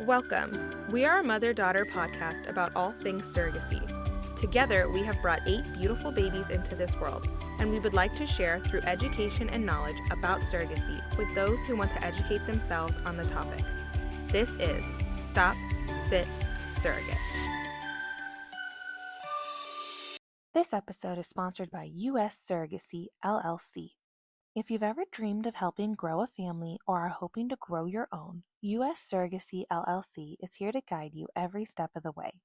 Welcome. We are a mother-daughter podcast about all things surrogacy. Together, we have brought 8 beautiful babies into this world, and we would like to share through education and knowledge about surrogacy with those who want to educate themselves on the topic. This is Stop.Sit.Surrogate. This episode is sponsored by U.S. Surrogacy, LLC. If you've ever dreamed of helping grow a family or are hoping to grow your own, U.S. Surrogacy, LLC is here to guide you every step of the way.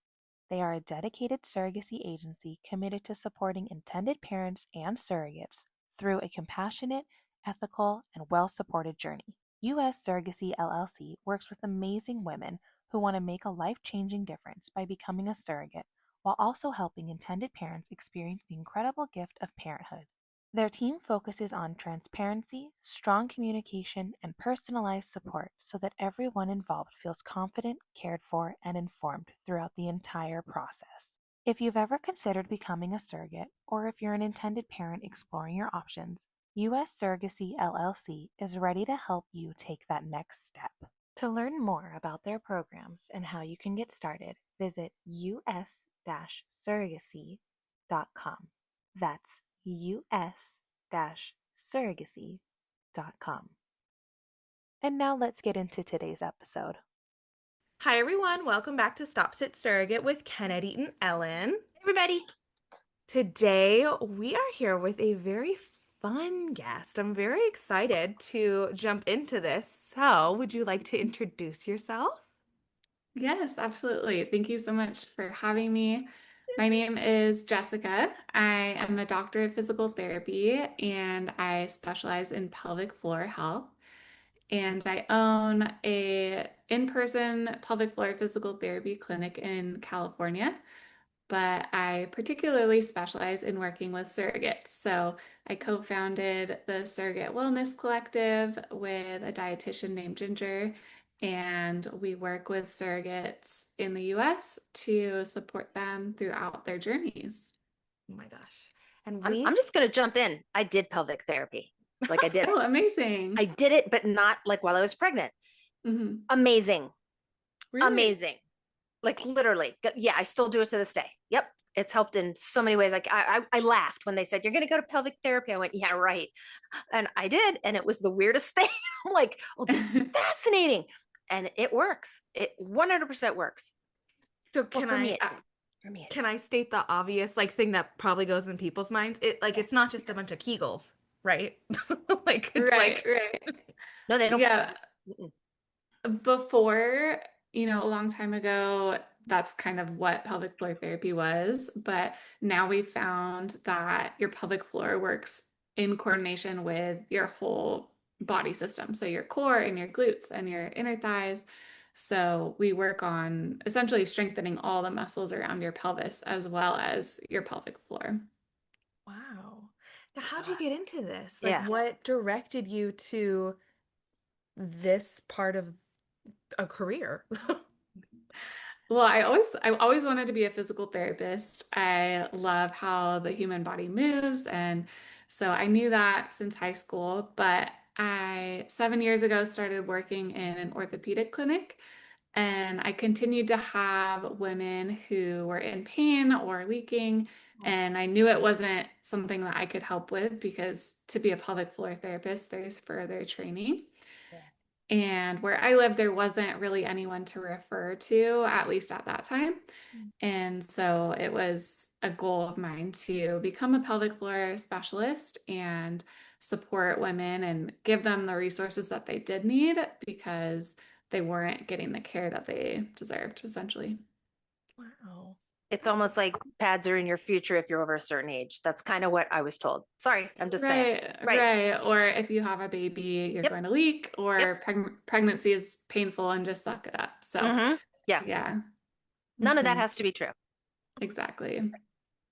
They are a dedicated surrogacy agency committed to supporting intended parents and surrogates through a compassionate, ethical, and well-supported journey. U.S. Surrogacy, LLC works with amazing women who want to make a life-changing difference by becoming a surrogate, while also helping intended parents experience the incredible gift of parenthood. Their team focuses on transparency, strong communication, and personalized support so that everyone involved feels confident, cared for, and informed throughout the entire process. If you've ever considered becoming a surrogate, or if you're an intended parent exploring your options, U.S. Surrogacy LLC is ready to help you take that next step. To learn more about their programs and how you can get started, visit us-surrogacy.com. That's us-surrogacy.com. And now let's get into today's episode. Hi everyone, welcome back to Stop.Sit.Surrogate with Kennedy and Ellen. Hey everybody. Today we are here with a very fun guest. I'm very excited to jump into this. So, would you like to introduce yourself? Yes, absolutely. Thank you so much for having me. My name is Jessica. I am a doctor of physical therapy and I specialize in pelvic floor health. And I own a in-person pelvic floor physical therapy clinic in California, but I particularly specialize in working with surrogates. So I co-founded the Surrogate Wellness Collective with a dietitian named Ginger, and we work with surrogates in the US to support them throughout their journeys. Oh my gosh. And I'm just going to jump in. I did pelvic therapy. Like I did Oh, it. amazing. I did it, but not like while I was pregnant. Mm-hmm. Amazing. Really? Amazing. Like literally. Yeah, I still do it to this day. Yep. It's helped in so many ways. Like I laughed when they said, you're going to go to pelvic therapy. I went, yeah, right. And I did. And it was the weirdest thing. I'm like, oh, this is fascinating. And it works. It 100% works. So Well, can for I me, for me, can I state the obvious thing that probably goes in people's minds? It's not just a bunch of Kegels, right? It's Right, right. no, they don't. Yeah. Mm-mm. Before, a long time ago, that's kind of what pelvic floor therapy was. But now we found that your pelvic floor works in coordination with your whole body system. So your core and your glutes and your inner thighs. So we work on essentially strengthening all the muscles around your pelvis as well as your pelvic floor. Wow. Now, how'd you get into this? Yeah. What directed you to this part of a career? Well, I always wanted to be a physical therapist. I love how the human body moves. And so I knew that since high school, but I 7 years ago started working in an orthopedic clinic. And I continued to have women who were in pain or leaking. And I knew it wasn't something that I could help with because to be a pelvic floor therapist, there's further training. And where I lived, there wasn't really anyone to refer to, at least at that time. And so it was a goal of mine to become a pelvic floor specialist and support women and give them the resources that they did need because they weren't getting the care that they deserved, essentially. Wow. It's almost like pads are in your future if you're over a certain age. That's kind of what I was told. Sorry, I'm just saying. Right. Or if you have a baby, you're going to leak, or pregnancy is painful and just suck it up. So, yeah. None of that has to be true. Exactly.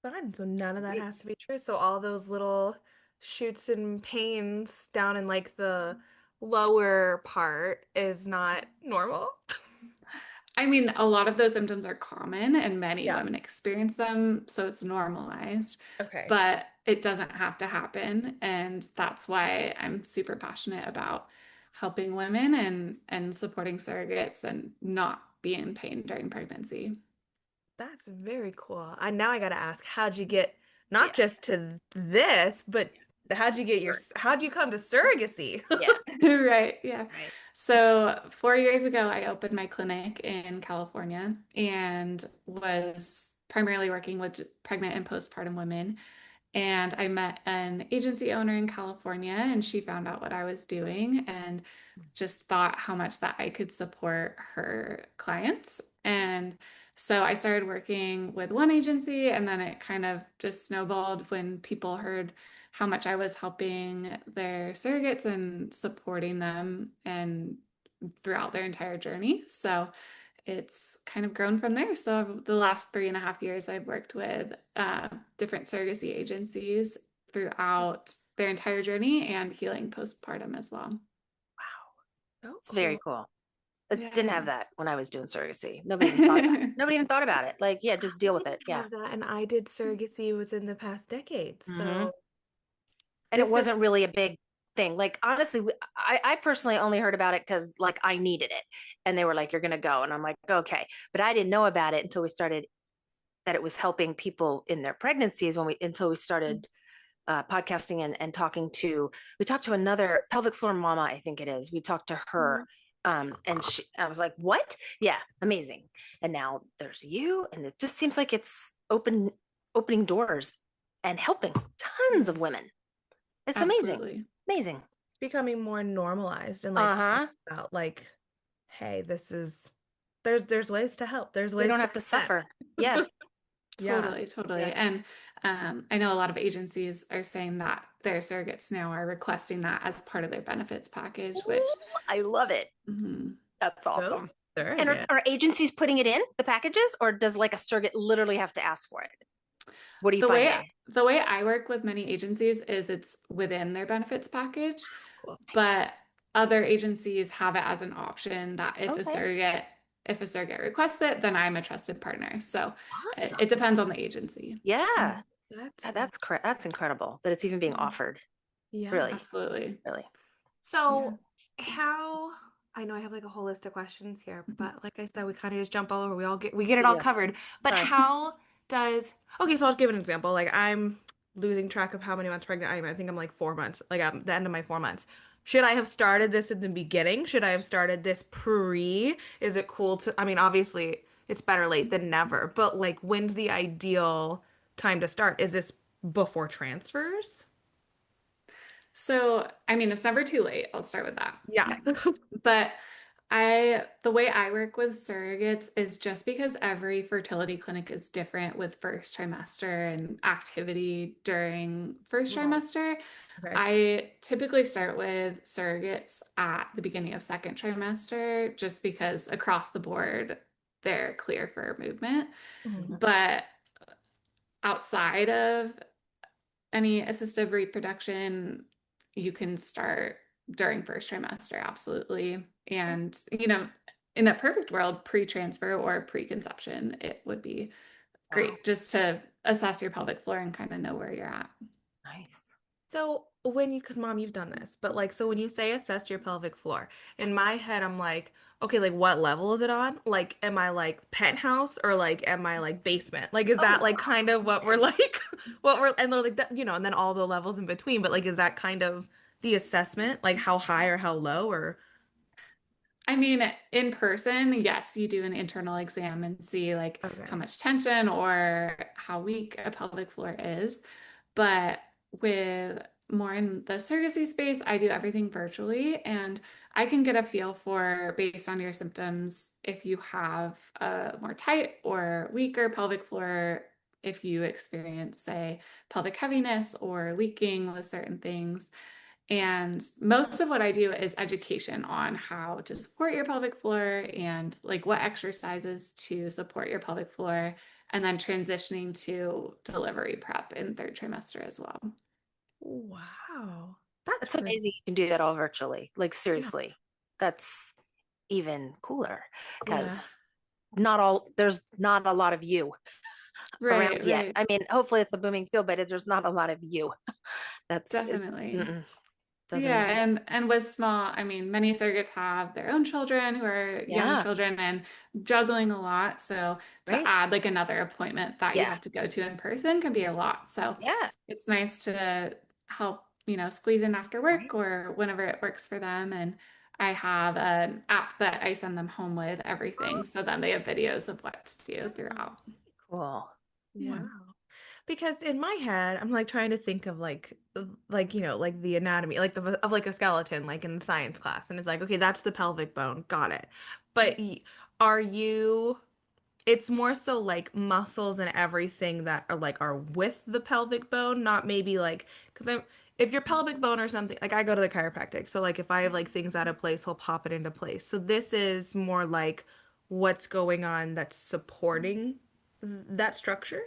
Fun. So none of that has to be true. So all those little shoots and pains down in the lower part is not normal. I mean, a lot of those symptoms are common and many women experience them, so it's normalized. Okay. But it doesn't have to happen. And that's why I'm super passionate about helping women and supporting surrogates and not be in pain during pregnancy. That's very cool. Now I gotta ask, how'd you get not Yeah. just to this, but how'd you come to surrogacy? Yeah. Right, yeah. Right. So 4 years ago, I opened my clinic in California and was primarily working with pregnant and postpartum women. And I met an agency owner in California, and she found out what I was doing and just thought how much that I could support her clients. And so I started working with one agency, and then it kind of just snowballed when people heard how much I was helping their surrogates and supporting them and throughout their entire journey. So it's kind of grown from there. So the last 3.5 years, I've worked with different surrogacy agencies throughout their entire journey and healing postpartum as well. Wow. So It's very cool. cool. I didn't Yeah. have that when I was doing surrogacy. Nobody even thought about it. Nobody even thought about it. Like, yeah, just deal with it. I Yeah. have that, and I did surrogacy within the past decade. Mm-hmm. So And it this is wasn't really a big thing. Like, honestly, I personally only heard about it because like I needed it. And they were like, you're going to go. And I'm like, okay. But I didn't know about it until we started, that it was helping people in their pregnancies until we started podcasting and we talked to another pelvic floor mama, I think it is. We talked to her. And I was like, what? Yeah, amazing. And now there's you. And it just seems like it's opening doors and helping tons of women. It's amazing. Absolutely. Amazing. becoming more normalized and like talking about like, hey, there's ways to help. There's ways We don't to have to prevent. suffer. Yeah. Yeah. Totally. Yeah. And I know a lot of agencies are saying that their surrogates now are requesting that as part of their benefits package, which Ooh, I love it. mhm. That's awesome. And Surrogate. are agencies putting it in the packages, or does like a surrogate literally have to ask for it? What are you The way finding? the way I work with many agencies is it's within their benefits package, Cool. but other agencies have it as an option that Okay. if a surrogate requests it, then I'm a trusted partner. So Awesome. it depends on the agency. Yeah. That's Incredible that it's even being offered. yeah. Really, Absolutely. really. Yeah. So how I know I have like a whole list of questions here, but like I said, we kind of just jump all over. We get it all Yeah. covered. But Sorry. how does okay, so I'll just give an example. Like I'm losing track of how many months pregnant I am. I think I'm like 4 months, like at the end of my 4 months. Should I have started this in the beginning? Should I have started this pre? Is it cool to, I mean, obviously it's better late than never, but like when's the ideal time to start? Is this before transfers? So, I mean, it's never too late. I'll start with that. Yeah. But the way I work with surrogates is just because every fertility clinic is different with first trimester and activity during first Right. trimester. Okay. I typically start with surrogates at the beginning of second trimester just because across the board they're clear for movement. Mhm. But outside of any assisted reproduction, you can start during first trimester, absolutely. And, in a perfect world, pre-transfer or preconception, it would be Wow. great just to assess your pelvic floor and kind of know where you're at. Nice. So because mom, you've done this, but like, so when you say assess your pelvic floor, in my head, I'm like, okay, like what level is it on? Like, am I like penthouse or like, am I like basement? Like, is that like kind of what we're like, and they're like that, and then all the levels in between, but like, is that kind of the assessment? Like how high or how low or? I mean, in person, yes, you do an internal exam and see like how Okay. much tension or how weak a pelvic floor is. But with more in the surrogacy space, I do everything virtually and I can get a feel for, based on your symptoms, if you have a more tight or weaker pelvic floor, if you experience, say, pelvic heaviness or leaking with certain things. And most of what I do is education on how to support your pelvic floor and like what exercises to support your pelvic floor, and then transitioning to delivery prep in third trimester as well. Wow. That's That's pretty. amazing. You can do that all virtually. Like, Yeah. seriously, that's even cooler Yeah. because there's not a lot of you around Right, yet. right. I mean, hopefully it's a booming field, but there's not a lot of you. That's it. Definitely. Mm-mm. doesn't Yeah, exist. and with small, I mean, many surrogates have their own children who are young Yeah, children and juggling a lot. So to right. add like another appointment that you Yeah, have to go to in person can be a lot. So yeah, it's nice to help, squeeze in after work right. or whenever it works for them. And I have an app that I send them home with everything. So then they have videos of what to do Oh, throughout. Cool. Yeah. wow. Because in my head, I'm like trying to think of like like the anatomy, like of like a skeleton, like in the science class, and it's like, okay, that's the pelvic bone, got it. But are you? It's more so like muscles and everything that are with the pelvic bone, not maybe like because I'm if your pelvic bone or something like I go to the chiropractic, so like if I have like things out of place, he'll pop it into place. So this is more like what's going on that's supporting that structure.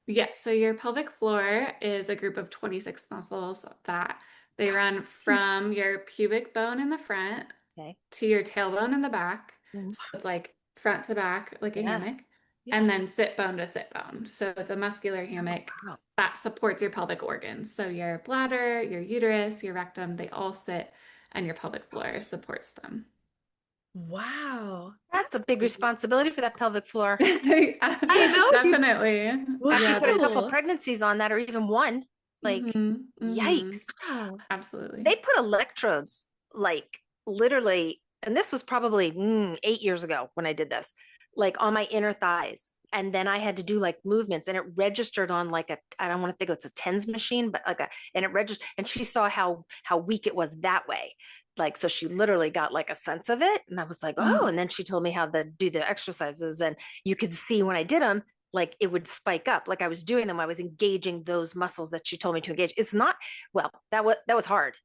Yes, so your pelvic floor is a group of 26 muscles that they run from your pubic bone in the front Okay. to your tailbone in the back. Mhm. So it's like front to back, like a Yeah. hammock, Yeah. and then sit bone to sit bone. So it's a muscular Oh, hammock Wow. that supports your pelvic organs. So your bladder, your uterus, your rectum, they all sit, and your pelvic floor supports them. wow. That's a That's big cool. responsibility for that pelvic floor. I know you Definitely. After you Yeah, put a they, couple Wow. pregnancies on that, or even one, like, hmm yikes. Absolutely. They put electrodes, like literally, and this was probably 8 years ago when I did this, like on my inner thighs. And then I had to do like movements, and it registered on like I don't want to think it's a tens machine, but and it registered, and she saw how weak it was that way. Like, so she literally got like a sense of it. And I was like, oh, and then she told me how to do the exercises. And you could see when I did them, like it would spike up. Like I was doing them, I was engaging those muscles that she told me to engage. It's not, well, that was hard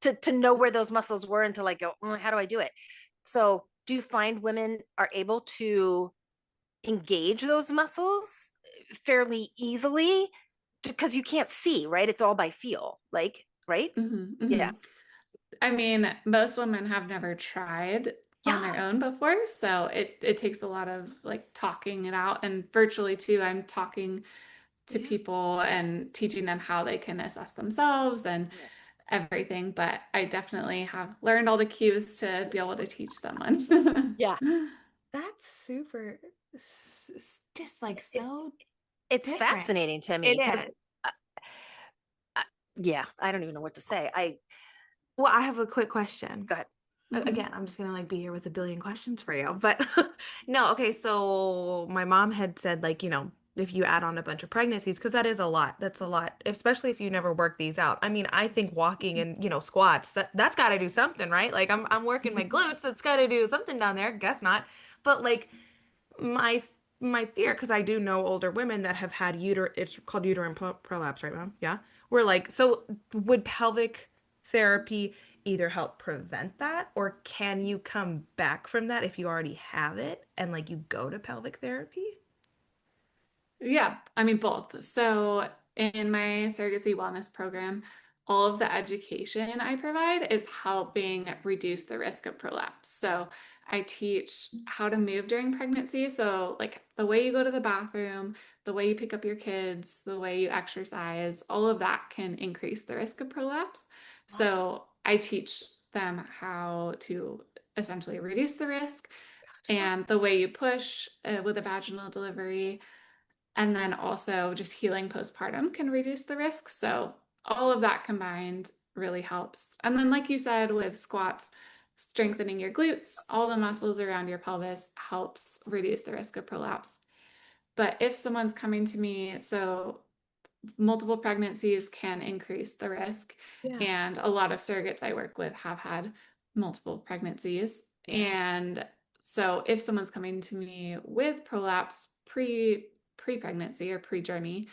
to know where those muscles were and to like go, how do I do it? So do you find women are able to engage those muscles fairly easily because you can't see, right? It's all by feel, like, right? hmm Yeah. hmm I mean, most women have never tried on Yeah. their own before, so it takes a lot of like talking it out. And virtually too, I'm talking to Yeah. people and teaching them how they can assess themselves and Yeah. everything. But I definitely have learned all the cues to be able to teach someone. Yeah. That's super, just like It, so it's different. fascinating to me It because, is. uh, yeah, I don't even know what to say. Well, I have a quick question. Go ahead. Mhm. Again, I'm just gonna like be here with a billion questions for you. But no, okay, so my mom had said like, if you add on a bunch of pregnancies, because that is a lot. That's a lot, especially if you never work these out. I mean, I think walking and, squats, that's gotta do something, right? Like I'm working my glutes, it's gotta do something down there. Guess not. But like my my fear, because I do know older women that have had it's called uterine prolapse, right, mom? Yeah. We're like, so would pelvic therapy either help prevent that, or can you come back from that if you already have it and like you go to pelvic therapy? Yeah, I mean both. So in my surrogacy wellness program, all of the education I provide is helping reduce the risk of prolapse. So I teach how to move during pregnancy. So like the way you go to the bathroom, the way you pick up your kids, the way you exercise, all of that can increase the risk of prolapse. Wow. So I teach them how to essentially reduce the risk Gotcha. and the way you push with a vaginal delivery and then also just healing postpartum can reduce the risk. So all of that combined really helps. And then, like you said, with squats, strengthening your glutes, all the muscles around your pelvis helps reduce the risk of prolapse. But if someone's coming to me, so multiple pregnancies can increase the risk. Yeah. And a lot of surrogates I work with have had multiple pregnancies. Yeah. And so if someone's coming to me with prolapse pre-pregnancy or pre-journey,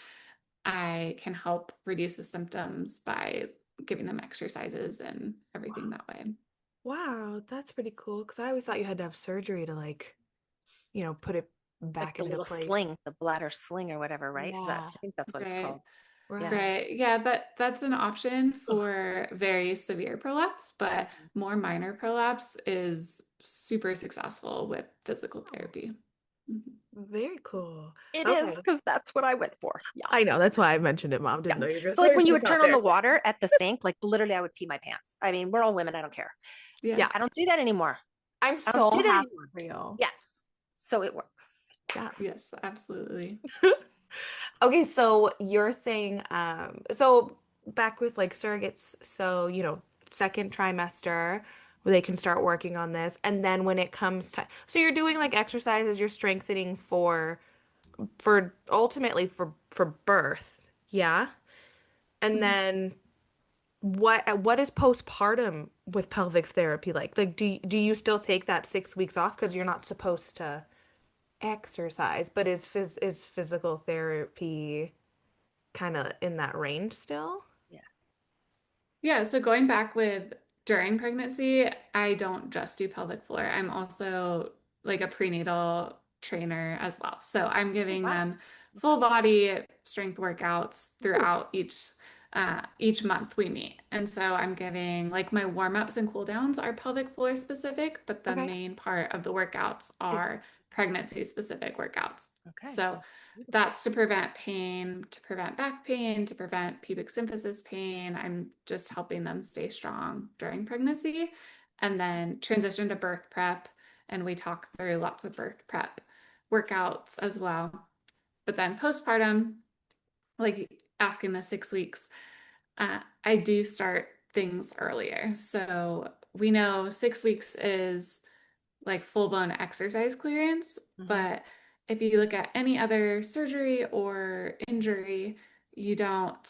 I can help reduce the symptoms by giving them exercises and everything that way. Wow, that's pretty cool. Because I always thought you had to have surgery to like, put it Like back the into little place. sling, the bladder sling or whatever, right? Is that, Yeah. I think that's what it's Right. called. Yeah. Right. Right. Yeah, that's an option for very severe prolapse, but Mhm. more minor prolapse is super successful with physical therapy. Mhm. Very cool. It is Okay. because that's what I went for. Yeah. I know. That's why I mentioned it, Mom. Didn't Yeah. know you were going to So throw like when you yourself would out turn on the there. water at the sink, like literally I would pee my pants. I mean, we're all women. I don't care. Yeah. Yeah. I don't do that anymore. I'm I don't so do that happy anymore. for you. Yes. So it works. Yeah. Yes, absolutely. Okay, so you're saying, so back with like surrogates, so second trimester where they can start working on this, and then when it comes to, so you're doing like exercises, you're strengthening for ultimately for birth, yeah? And Mhm. then what is postpartum with pelvic therapy like? Like do you still take that 6 weeks off because you're not supposed to exercise, but is physical therapy kind of in that range still? Yeah. Yeah, so going back with during pregnancy, I don't just do pelvic floor. I'm also like a prenatal trainer as well. So I'm Oh, giving wow. them full body strength workouts Ooh, throughout each month we meet. And so I'm giving like my warm-ups and cool downs are pelvic floor specific, but the Okay. main part of the workouts Is are pregnancy specific workouts. okay. So Beautiful. that's to prevent pain, to prevent back pain, to prevent pubic symphysis pain. I'm just helping them stay strong during pregnancy and then transition to birth prep. And we talk through lots of birth prep workouts as well. But then postpartum, like asking the 6 weeks, I do start things earlier. So we know 6 weeks is like full blown exercise clearance. Mhm. But if you look at any other surgery or injury, you don't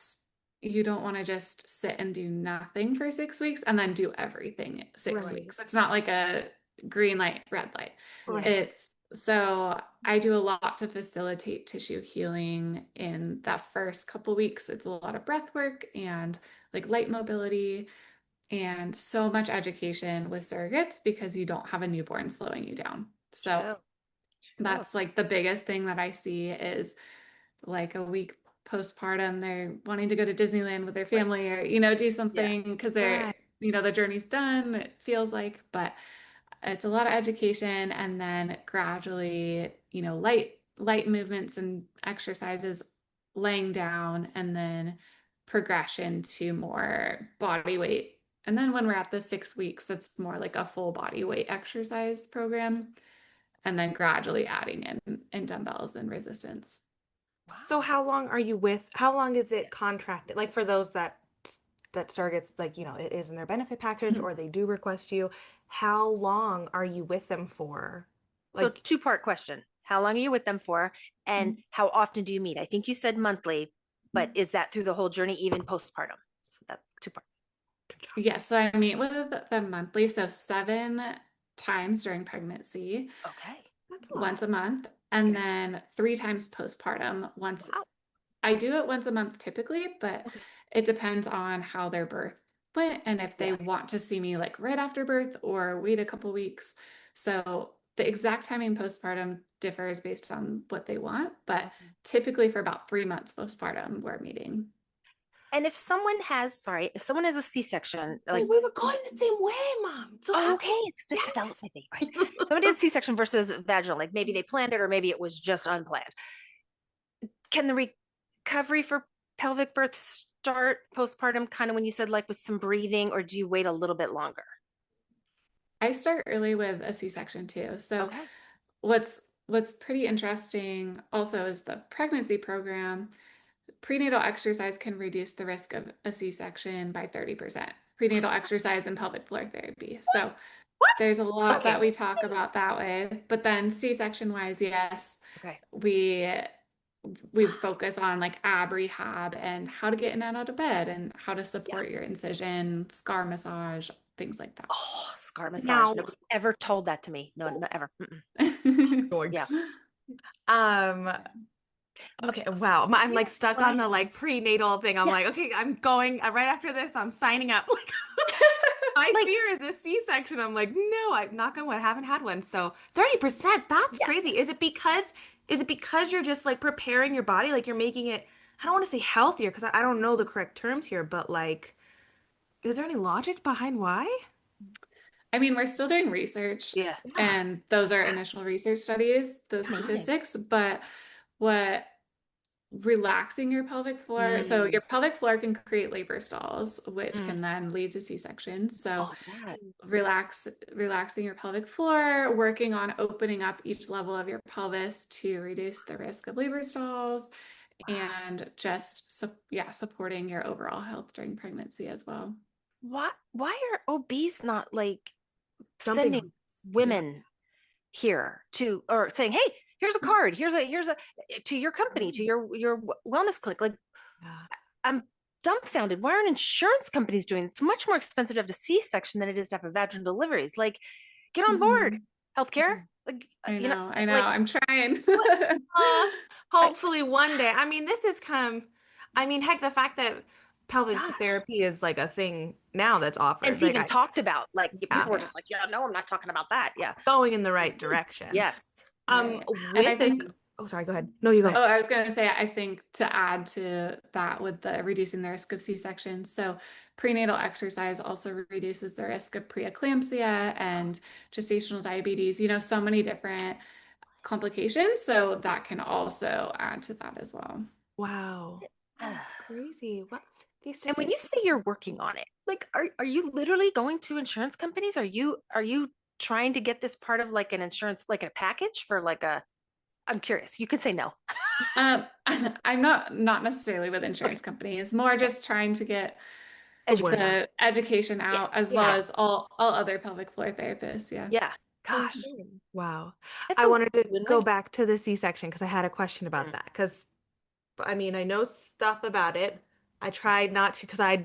you don't want to just sit and do nothing for 6 weeks and then do everything six right. weeks. It's not like a green light, red light. Yeah. Right. It's so I do a lot to facilitate tissue healing in that first couple weeks. It's a lot of breath work and like light mobility and so much education with surrogates because you don't have a newborn slowing you down. So True. True. that's like the biggest thing that I see is like a week postpartum, they're wanting to go to Disneyland with their Right. family or, do Yeah. something because they're, Right. the journey's done, it feels like, but it's a lot of education and then gradually, light movements and exercises laying down and then progression to more body weight. And then when we're at the 6 weeks, that's more like a full body weight exercise program. And then gradually adding in dumbbells and resistance. So Wow. how long is Yeah. it contracted? Like for those that surrogates, like, it is in their benefit package or they do request you, how long are you with them for? So Like, two-part question. How long are you with them for? And how often do you meet? I think you said monthly, but is that through the whole journey, even postpartum? So that two parts. good job. Yes, so I meet with them monthly, so 7 times during pregnancy, Okay. That's a lot. once a month, and Okay. then 3 times postpartum. Once Wow. I do it once a month typically, but Okay. it depends on how their birth went and if they Yeah. want to see me like right after birth or wait a couple weeks. So the exact timing postpartum differs based on what they want, but Okay. typically for about 3 months postpartum, we're meeting. And if someone has a C-section, Wait, like, we were going the same way, Mom. So oh, how? okay, it's the Yes. development, right? Somebody has C-section versus vaginal, like maybe they planned it or maybe it was just unplanned. Can the recovery for pelvic birth start postpartum kind of when you said like with some breathing, or do you wait a little bit longer? I start early with a C-section too. So Okay. what's pretty interesting also is the pregnancy program. Prenatal exercise can reduce the risk of a C-section by 30%. Prenatal exercise and pelvic floor therapy. So What? there's a lot Okay. that we talk about that way. But then C-section wise, yes, Okay. we we focus on like ab rehab and how to get in and out of bed and how to Yeah. support your incision, scar massage, things like that. Oh, scar massage. Now, Nobody ever told that to me. No, not ever. Mm-mm. Yeah. yoinks. Um, okay, wow. I'm Yeah. like stuck Well, on the like prenatal thing. I'm yeah. like, okay, I'm going right after this. I'm signing up. Like, my Like, fear is a C-section. I'm like, no, I'm not gonna. I haven't had one. So 30%, that's yeah. crazy. Is it because you're just like preparing your body, like you're making it? I don't want to say healthier because I don't know the correct terms here, but like, is there any logic behind why? I mean, we're still doing research, Yeah. Yeah. and those are initial research studies, the Amazing. statistics, but what relaxing your pelvic floor, so Mm. your pelvic floor can create labor stalls, which Mm. can then lead to C-sections. So Oh, that. relaxing your pelvic floor, working on opening up each level of your pelvis to reduce the risk of labor stalls, Wow. and just supporting your overall health during pregnancy as well. Why are OBs not like Jumping sending on this. Yeah. women here to, or saying, hey, here's a card, here's a to your company, to your wellness clinic? Like, Yeah. I'm dumbfounded. Why aren't insurance companies doing it? It's much more expensive to have a C-section than it is to have a vaginal deliveries. Like, get on board, Mhm. healthcare. Like, I know, like I'm trying. what? I, Hopefully one day. I mean, this has come, I mean, heck, the fact that pelvic gosh. therapy is like a thing now that's And offered. it's Like even talked about. Like, yeah, people were just like, yeah, no, I'm not talking about that. Yeah. going in the right direction. Yes. Right. And I With this, think, oh, sorry, go ahead. No, you go. oh, I was going to say, I think to add to that with the reducing the risk of C-sections, so prenatal exercise also reduces the risk of preeclampsia and gestational diabetes, so many different complications. So that can also add to that as well. Wow. That's crazy. What these And when you statistics? say you're working on it, like, are you literally going to insurance companies? Are you trying to get this part of like an insurance, like a package for like a, I'm curious. You can say no. Um, I'm not necessarily with Okay. insurance companies, more Okay. just trying to get The word Education. out. the education Yeah. out, as well Yeah. as all other pelvic floor therapists. Yeah. Yeah. For Gosh. sure. Wow. It's I a wanted to win-win. go back to the C-section because I had a question about Mm. that. Because I mean, I know stuff about it. I tried not to because I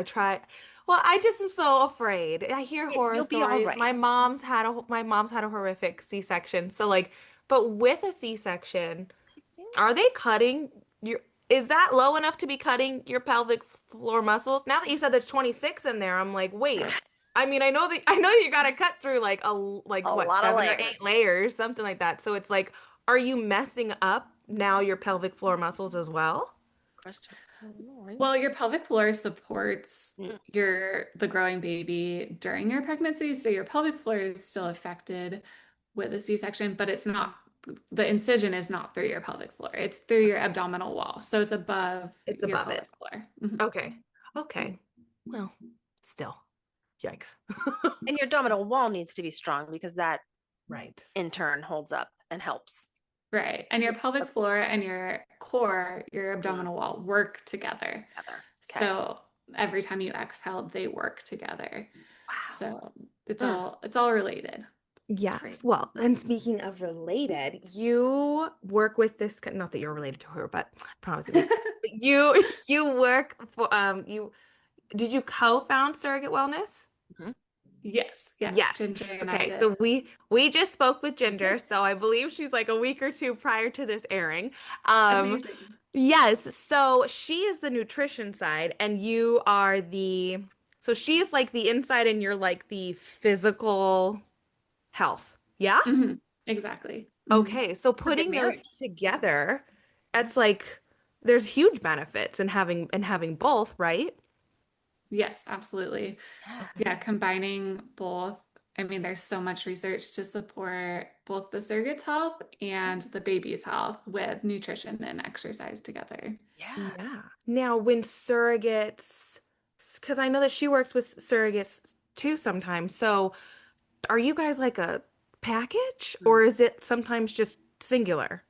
try. Well, I just am so afraid. I hear horror You'll be all stories. right. My mom's had a horrific C-section. So like, but with a C-section, are they cutting your, is that low enough to be cutting your pelvic floor muscles? Now that you said there's 26 in there, I'm like, wait. I mean, I know you gotta cut through like A what, lot of 7 or 8 layers. layers, something like that. So it's like, are you messing up now your pelvic floor muscles as well? Question. I don't know, right? Well, your pelvic floor supports Mm. the growing baby during your pregnancy, so your pelvic floor is still affected with a C-section, but it's not, the incision is not through your pelvic floor. It's through your abdominal wall. So it's above It's your above it. pelvic floor. Mhm. Okay. Okay. Well, still. Yikes. And your abdominal wall needs to be strong because that Right. in turn holds up and helps. Right. And your pelvic floor and your core, your Mm. abdominal wall work together. Together. Okay. So every time you exhale, they work together. Wow. So it's Mm. all related. Yes. Great. Well, and speaking of related, you work with this, not that you're related to her, but I promise it makes sense. But you work for you did you co-found Surrogate Wellness? Mhm. Yes, Yes. Ginger and I Okay. did. So we just spoke with Ginger, so I believe she's like a week or two prior to this airing. Um Amazing. yes, so she is the nutrition side and you are the, so she's like the inside and you're like the physical health. Yeah? Exactly. Okay, so A good putting those marriage. together, that's like there's huge benefits in having both, right? Yes, absolutely. Yeah. Yeah, combining both. I mean, there's so much research to support both the surrogate's health and the baby's health with nutrition and exercise together. Yeah. Yeah. Now, when surrogates, because I know that she works with surrogates too sometimes. So, are you guys like a package Mm. or is it sometimes just singular?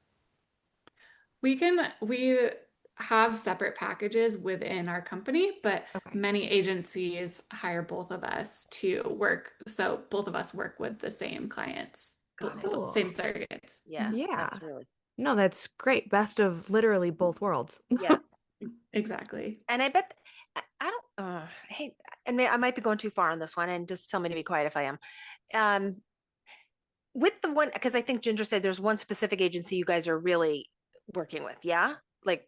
We have separate packages within our company, but Okay. many agencies hire both of us to work. So both of us work with the same clients, Got it. same Cool. surrogates. Yeah. Yeah. That's really, No, that's great. Best of literally both worlds. yes. Exactly. And I bet I don't hey, and I might be going too far on this one, and just tell me to be quiet if I am. Um with the one, because I think Ginger said there's one specific agency you guys are really working with, yeah? Like,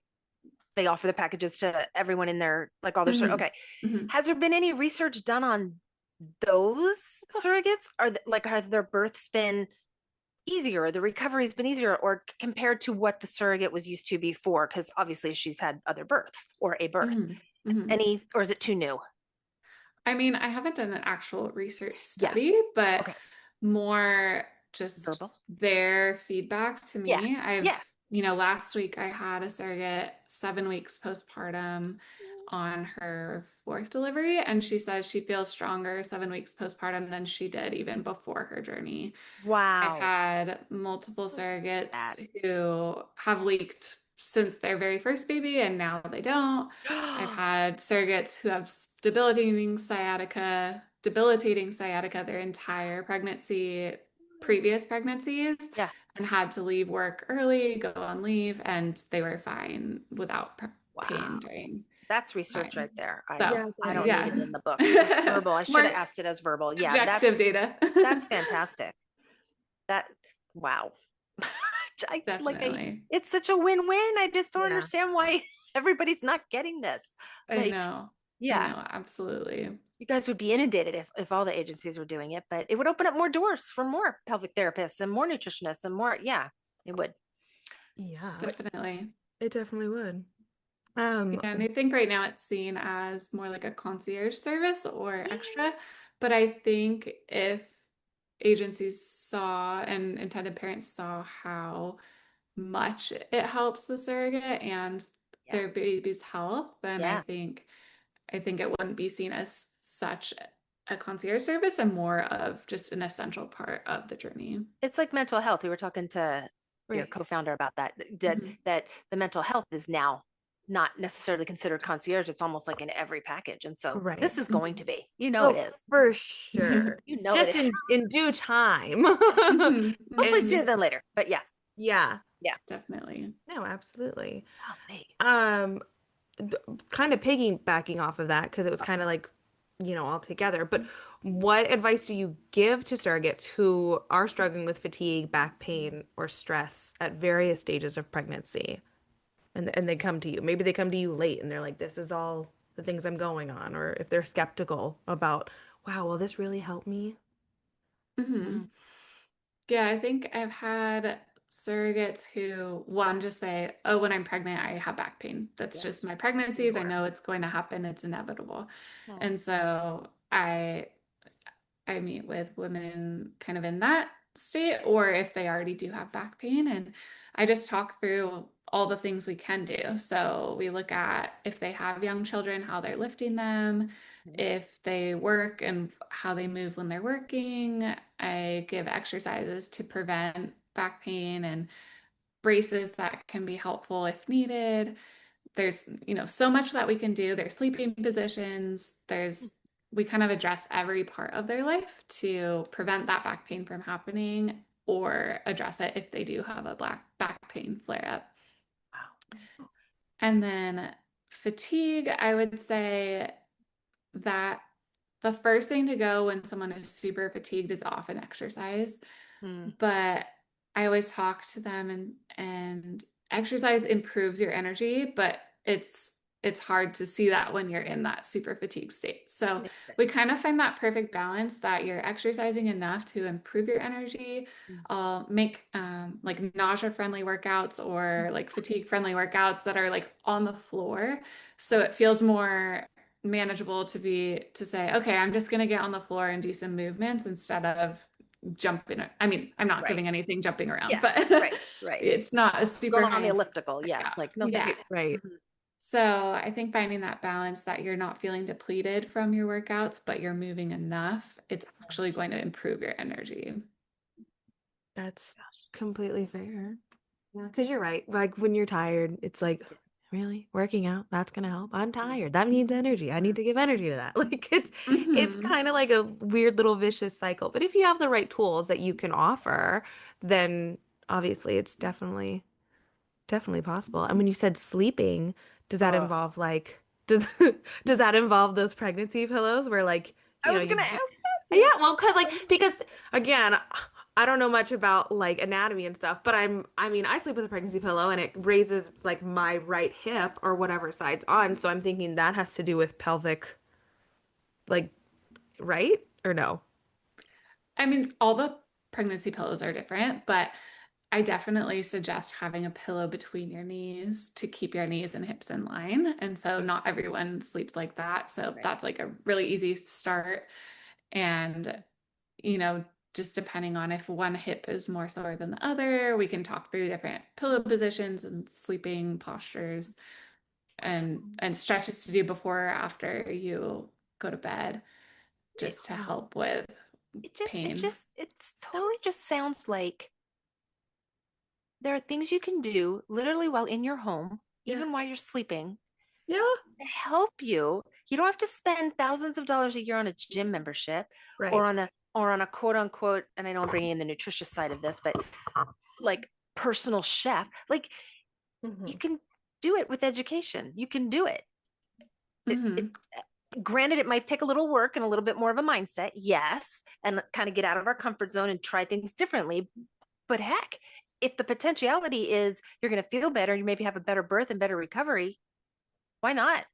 they offer the packages to everyone in their, like, all their hmm okay. hmm Has there been any research done on those surrogates? Like, have their births been easier, or the recovery's been easier, or compared to what the surrogate was used to before? Because obviously she's had other births or a birth. hmm hmm Any, or is it too new? I mean, I haven't done an actual research Yeah. study, but Okay. more just Verbal. their feedback to Yeah. me. Yeah. Last week I had a surrogate 7 weeks postpartum on her fourth delivery, and she says she feels stronger 7 weeks postpartum than she did even before her journey. I've Wow. had multiple surrogates That. who have leaked since their very first baby and now they don't. I've had surrogates who have debilitating sciatica their entire pregnancy, previous pregnancies, Yeah. and had to leave work early, go on leave, and they were fine without Wow. pain during That's research time. right there. So, Yeah, I that don't need yeah. it in the book. Just verbal. I should have More asked it as verbal. Yeah, objective data. that's fantastic. That wow. Definitely. It's such a win-win. I just don't yeah. understand why everybody's not getting this. I Like, know. I yeah, know, absolutely. you guys would be inundated if all the agencies were doing it, but it would open up more doors for more pelvic therapists and more nutritionists and more, yeah, it would. Yeah, Definitely. it definitely would. Yeah, and I think right now it's seen as more like a concierge service or extra. But I think if agencies saw and intended parents saw how much it helps the surrogate and Yeah. their baby's health, then Yeah. I think it wouldn't be seen as such a concierge service and more of just an essential part of the journey. It's like mental health. We were talking to your Right. co-founder about that, Mhm. that the mental health is now not necessarily considered concierge. It's almost like in every package. And so Right. this is going to be, So it is. for sure. You know it Just is. in due time. Mhm. Hopefully Mhm. sooner than later. But yeah. Yeah. Yeah. Definitely. No, absolutely. Oh, me. Um, Kind of piggybacking off of that because it was kind of like, all together. But what advice do you give to surrogates who are struggling with fatigue, back pain, or stress at various stages of pregnancy? And they come to you. Maybe they come to you late and they're like, this is all the things I'm going on. Or if they're skeptical about, wow, will this really help me? Mhm. Mm, Yeah, I think I've had surrogates who, one, just say, oh, when I'm pregnant, I have back pain. That's yeah. just my pregnancies. I Sure. know it's going to happen. It's inevitable. Oh, And so I meet with women kind of in that state, or if they already do have back pain. And I just talk through all the things we can do. So we look at if they have young children, how they're lifting them, mhm. if they work and how they move when they're working. I give exercises to prevent back pain and braces that can be helpful if needed. There's, so much that we can do. There's sleeping positions. We kind of address every part of their life to prevent that back pain from happening or address it if they do have a black back pain flare up. Wow. And then fatigue, I would say that the first thing to go when someone is super fatigued is often exercise. Mm, But I always talk to them and exercise improves your energy, but it's hard to see that when you're in that super fatigued state. So makes sense. we kind of find that perfect balance that you're exercising enough to improve your energy. Mm, I'll make like nausea friendly workouts or like fatigue friendly workouts that are like on the floor. So it feels more manageable to say, okay, I'm just going to get on the floor and do some movements instead of jumping. I mean, I'm not right. giving anything jumping around, Yeah. but Right. Right. it's not a super Going on high the intensity elliptical. Yeah. workout. Like, no Yeah. thanks. Right. Mhm. So I think finding that balance that you're not feeling depleted from your workouts, but you're moving enough, it's actually going to improve your energy. That's completely fair. Yeah, because you're right. Like when you're tired, it's like, really? Working out? That's gonna help. I'm tired. That needs energy. I need to give energy to that. Like it's Hmm. kind of like a weird little vicious cycle. But if you have the right tools that you can offer, then obviously it's definitely possible. And when you said sleeping, does that Oh, involve like does that involve those pregnancy pillows where like, I was you gonna ask that. yeah, Thank well, cause like you. because again, I don't know much about like anatomy and stuff, but I mean, I sleep with a pregnancy pillow and it raises like my right hip or whatever side's on, so I'm thinking that has to do with pelvic, like, right? Or no? I mean, all the pregnancy pillows are different, but I definitely suggest having a pillow between your knees to keep your knees and hips in line. And so not everyone sleeps like that. So Right. that's like a really easy start. And, you know, just depending on if one hip is more sore than the other, we can talk through different pillow positions and sleeping postures and stretches to do before or after you go to bed, It, just to help with pain. it's totally just sounds like there are things you can do literally while in your home, Yeah. even while you're sleeping, Yeah. to help you. You don't have to spend thousands of dollars a year on a gym membership Right. or on a quote unquote, and I know I'm bringing in the nutritious side of this, but like personal chef. Like you can do it with education. You can do it. Mhm. Granted, it might take a little work and a little bit more of a mindset, yes, and kind of get out of our comfort zone and try things differently. But heck, if the potentiality is you're going to feel better, you maybe have a better birth and better recovery, why not?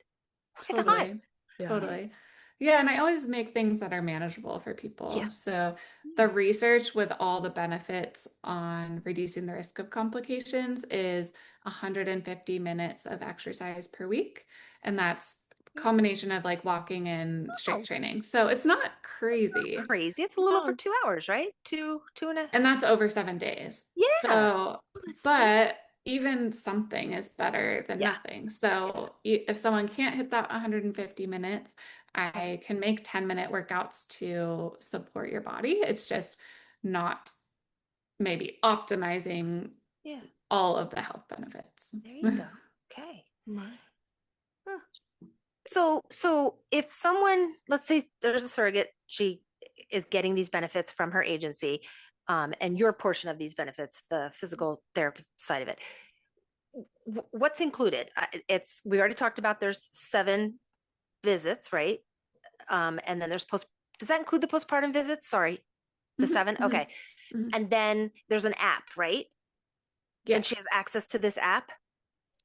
Why not? Totally. Yeah. Totally. Yeah, and I always make things that are manageable for Yeah. people. So the research with all the benefits on reducing the risk of complications is 150 minutes of exercise per week. And that's a combination of like walking and Oh, strength training. So it's not crazy. crazy. It's a little over No. 2 hours, right? Two and a. And that's over 7 days. Yeah. So, That's so but even something is better than Yeah. nothing. So if someone can't hit that 150 minutes, I can make 10-minute workouts to support your body. It's just not maybe optimizing Yeah. all of the health benefits. There you go. Okay. my. Huh. So if someone, let's say there's a surrogate, she is getting these benefits from her agency, and your portion of these benefits, the physical therapy side of it, what's included? We already talked about there's 7 visits, right? And then there's does that include the postpartum visits? Sorry, the Mhm, 7? mhm, Okay. mhm. And then there's an app, right? And she Yes. has access to this app?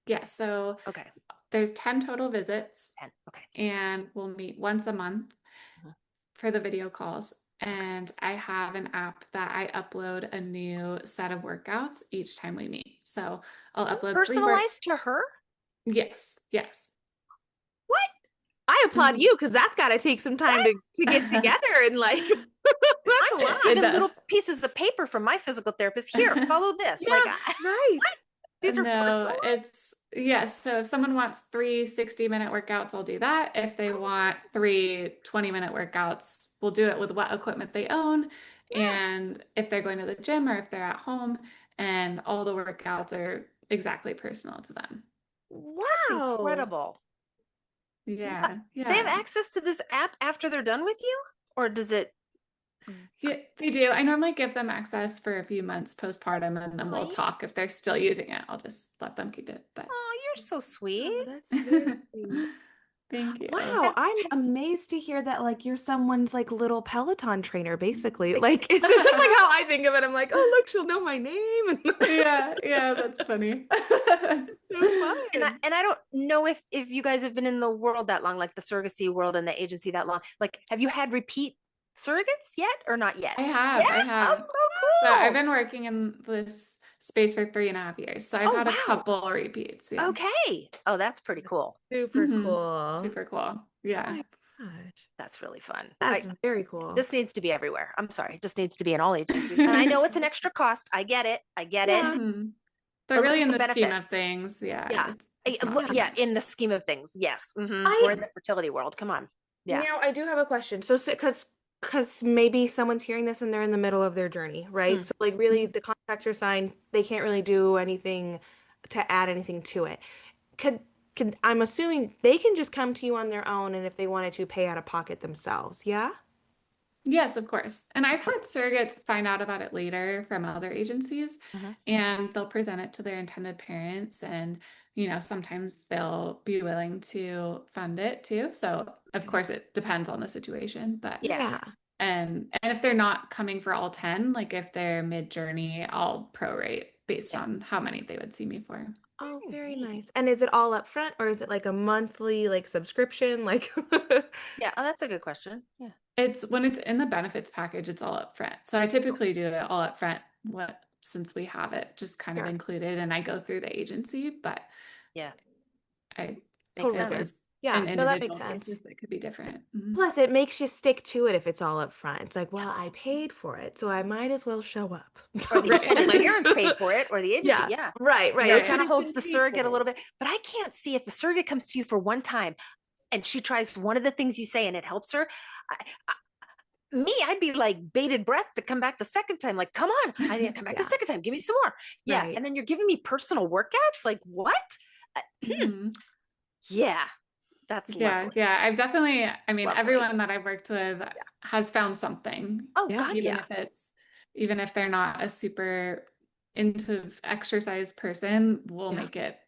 Yeah. So Okay. there's 10 total visits, 10. Okay. and we'll meet once a month Mhm. for the video calls. And I have an app that I upload a new set of workouts each time we meet. So I'll upload 3 work. Personalized to her? Yes, yes. What? I applaud Mhm. you because that's got to take some time to get together and like that's I'm a just lot. It given little does. pieces of paper from my physical therapist. Here, follow this. Yeah, Like, right. these are No, personalized. it's yes. So if someone wants 3 60-minute workouts, I'll do that. If they want 3 20-minute workouts, we'll do it with what equipment they own. Yeah, And if they're going to the gym or if they're at home, and all the workouts are exactly personal to them. that's Wow. incredible. Yeah, They have yeah. access to this app after they're done with you? Or does it? Yeah, they do. I normally give them access for a few months That's postpartum, and then we'll nice. talk. If they're still using it, I'll just let them keep it. But Oh, you're so sweet. Oh, that's very sweet. thank you. Wow, And I'm amazed to hear that like you're someone's like little Peloton trainer, basically. Like it's just like how I think of it. I'm like, oh look, she'll know my name. And Yeah, yeah, that's funny. so and fun. I don't know if you guys have been in the world that long, like the surrogacy world and the agency that long. Like, have you had repeat surrogates yet or not yet? I have, Yeah. I Oh, have. So so I've cool. been working in this space for 3.5 years. So I've Oh, had a wow. couple repeats. Yeah. Okay. Oh, that's pretty That's cool. super Hmm. cool. Super cool. Oh Yeah. my gosh. That's really fun. That's very cool. This needs to be everywhere. I'm sorry. It just needs to be in all agencies. And I know it's an extra cost. I get it. I get it. Yeah. Hmm. But But look really, at in the the scheme of benefits. things, yeah, Yeah. it's not too Yeah. much. In the scheme of things. Yes. I We're in the fertility world. Come on. Yeah. Now I do have a question. So, because maybe someone's hearing this and they're in the middle of their journey, right? Hmm. So, like, really, the contracts are signed. They can't really do anything to add anything to it. Could I'm assuming they can just come to you on their own, and if they wanted to, pay out of pocket themselves. Yeah. Yes, of course. And I've had surrogates find out about it later from other agencies, Mhm. and they'll present it to their intended parents. And, sometimes they'll be willing to fund it too. So, of course, it depends on the situation. But, Yeah. Yeah. and if they're not coming for all 10, like if they're mid-journey, I'll prorate based Yeah. on how many they would see me for. Oh, Very very neat. nice. And is it all up front, or is it like a monthly like subscription? Like, Yeah. Oh, that's a good question. Yeah. It's when it's in the benefits package, it's all up front. So I typically do it all up front. since we have it just kind of Sure. included and I go through the agency, but Yeah. I Makes Totally it sense. was Yeah, in no, that makes individual sense. cases it could be different. Mhm. Plus, it makes you stick to it if it's all up front. It's like, well, I paid for it, so I might as well show up. Or the Right. parents paid for it, or the agency. Yeah, Yeah. right. You know, it Right. kind of It's holds been the paid surrogate a for. little bit. But I can't see if a surrogate comes to you for one time and she tries one of the things you say and it helps her. I'd be like bated breath to come back the second time. Like, come on, I need to come back the Yeah, second time. Give me some more. Yeah. right. And then you're giving me personal workouts. Like, what? Mhm. Yeah. That's Yeah, lovely. yeah. I've definitely, I mean, Lovely. everyone that I've worked with has found something, Oh, Yeah. God. even Yeah. even if they're not a super into exercise person, we'll Yeah. make it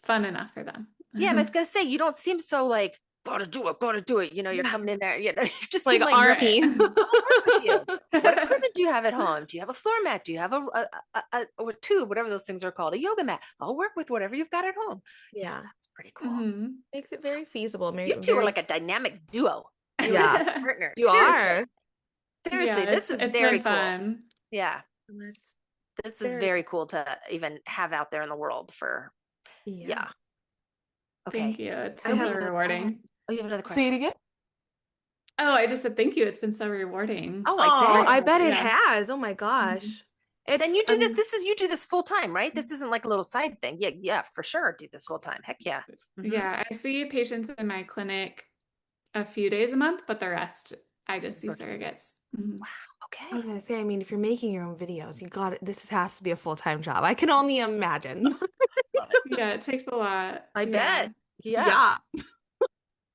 fun enough for them. Yeah. And I was going to say, you don't seem so like, gotta do it, gotta do it. You know, you're Yeah. coming in there, you know, you just Like seem like, army. Right. I'll work with you. What equipment do you have at home? Do you have a floor mat? Do you have a tube, whatever those things are called, a yoga mat? I'll work with whatever you've got at home. Yeah. That's pretty cool. Mhm. Makes it very feasible. You two are like a dynamic duo. Yeah. Partners. You Seriously. are. Seriously, Yeah, this is it's very been cool. fun. Yeah. That's This is very very cool to even have out there in the world for, yeah. Okay. Thank you. It's I been have so another- rewarding. Oh, you have another Say it question? again. Oh, I just said thank you. It's been so rewarding. Oh, Oh, I I bet. bet it Yeah. has. Oh my gosh. It's Then you do I mean, you do this full time, right? This isn't like a little side thing. Yeah, yeah, for sure. Do this full time. Heck yeah. Mhm. Yeah, I see patients in my clinic a few days a month, but the rest I just see Virtual. surrogates. Mhm. I was Okay. gonna say, I mean, if you're making your own videos, you got it. This has to be a full-time job. I can only imagine. Love it. Yeah, it takes a lot. I Yeah. bet. Yeah.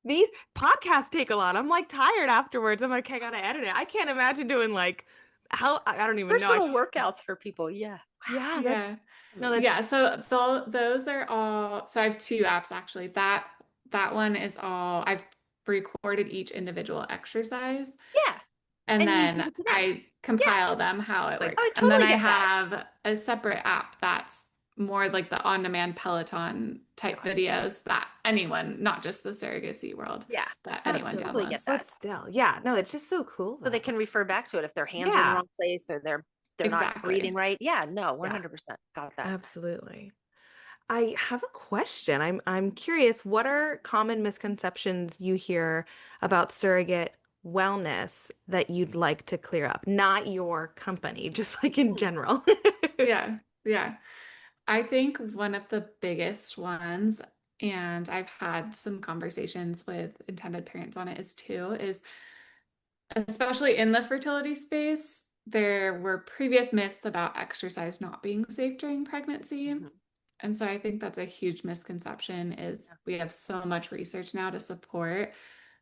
These podcasts take a lot. I'm like tired afterwards. I'm like, I gotta edit it. I can't imagine doing like how I don't even know. Personal workouts for people. Yeah. Yeah, Yeah. that's Yeah, so those are all, so I have two apps actually. That one is all, I've recorded each individual exercise Yeah. and And you give then it to them. I compile them how it Like- works. I And then totally I get that. have a separate app that's more like the on-demand Peloton type videos that anyone, not just the surrogacy world, Yeah. that I anyone totally downloads. get but that. still, yeah, no, it's just so cool. So they though. can refer back to it if their hands are in the Yeah. wrong place or they're not Exactly. breathing right. Yeah, no, 100%. Got that. Absolutely. I have a question. I'm curious, what are common misconceptions you hear about surrogate wellness that you'd like to clear up? Not your company, just like in general. Yeah, yeah. I think one of the biggest ones, and I've had some conversations with intended parents on it is too, is especially in the fertility space, there were previous myths about exercise not being safe during pregnancy. Mhm. And so I think that's a huge misconception is we have so much research now to support